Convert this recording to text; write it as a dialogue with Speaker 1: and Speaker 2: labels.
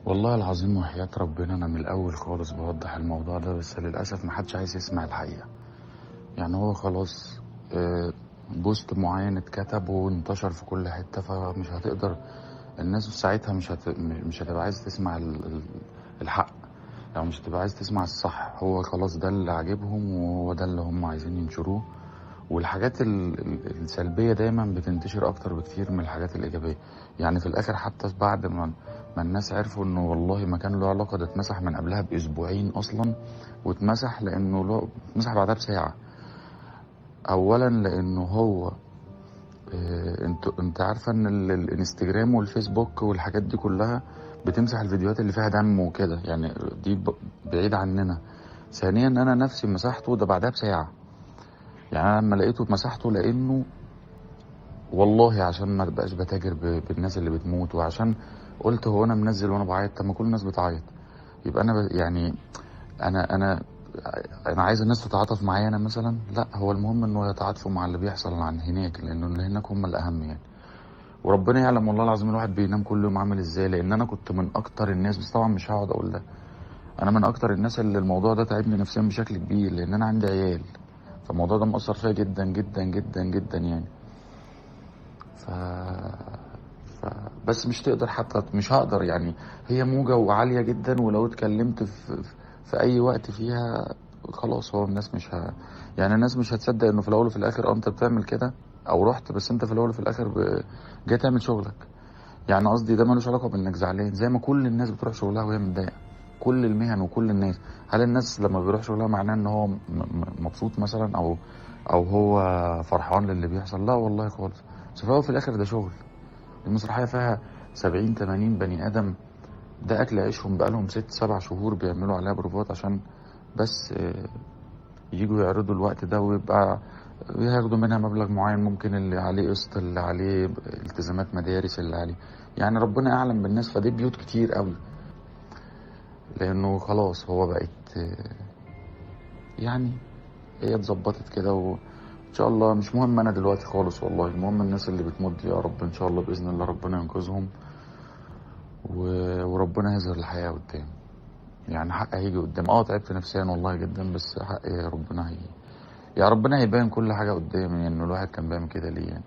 Speaker 1: والله العظيم وحياة ربنا انا من الاول خالص بوضح الموضوع ده، بس للاسف محدش عايز يسمع الحقيقة. يعني هو خلاص، آه، بوست معين اتكتب وانتشر في كل حتة، فمش هتقدر الناس ساعتها مش هتبقى عايز تسمع الحق، يعني مش هتبقى عايز تسمع الصح. هو خلاص ده اللي عاجبهم وهو ده اللي هم عايزين ينشروه. والحاجات السلبية دايما بتنتشر أكتر بكتير من الحاجات الإيجابية. يعني في الآخر حتى بعد ما الناس عرفوا إنه والله ما كان له علاقة، ده اتمسح من قبلها بأسبوعين أصلا، واتمسح لأنه اتمسح بعدها بساعة. أولا لأنه هو، انت عارفة ان الانستجرام والفيسبوك والحاجات دي كلها بتمسح الفيديوهات اللي فيها دم وكده، يعني دي بعيد عننا. ثانيا انا نفسي مسحته ده بعدها بساعة. يعني انا لما لقيته مسحته لانه والله عشان ما بقاش بتاجر بالناس اللي بتموت، وعشان قلت هو انا منزل وانا بعيط؟ طب ما كل الناس بتعيط. يبقى انا يعني انا انا عايز الناس تتعاطف معايا انا مثلا؟ لا، هو المهم انه يتعاطفوا مع اللي بيحصل عن هناك، لانه اللي هناك هم الاهم يعني. وربنا يعلم والله العظيم الواحد بينام كل يوم عامل ازاي، لان انا كنت من اكتر الناس، بس طبعا مش هقعد اقول ده، انا من اكتر الناس اللي الموضوع ده تعبني نفسيا بشكل كبير، لان انا عندي عيال، فالموضوع ده مأثر فيا جدا جدا جدا جدا يعني. ف... ف... بس مش تقدر، حتى مش هقدر يعني. هي موجة وعالية جدا، ولو اتكلمت في اي وقت فيها خلاص، هو الناس مش يعني الناس مش هتصدق انه في الاول وفي الاخر انت بتعمل كده او رحت، بس انت في الاول وفي الاخر جاي تعمل شغلك. يعني قصدي ده ملوش علاقة بانك زعلان، زي ما كل الناس بتروح شغلها وهي متضايقة. كل المهن وكل الناس، هل الناس لما بيروح شغلها معناه ان هو مبسوط مثلا، او هو فرحان للي بيحصل؟ لا والله خالص. بس في الاول وفي الاخر ده شغل. المسرحية فيها 70 80 بني ادم، ده اكل عيشهم، بقالهم 6 7 شهور بيعملوا عليها بروفات عشان بس يجوا يعرضوا الوقت ده، ويبقى ياخدوا منها مبلغ معين، ممكن اللي عليه قسط، اللي عليه التزامات مدارس، اللي عليه يعني ربنا اعلم بالناس. فدي بيوت كتير قوي، لانه خلاص هو بقت يعني هي اتظبطت كده، وان شاء الله مش مهم انا دلوقتي خالص والله. المهم الناس اللي بتموت دي، يا رب ان شاء الله باذن الله ربنا ينقذهم، وربنا يظهر الحياة قدام. يعني حق هيجي قدام. تعبت نفسيا والله جدا، بس حق ربنا هيجي. يا ربنا هيبان كل حاجة قدامي، يعني الواحد كان بيعمل كده ليه يعني.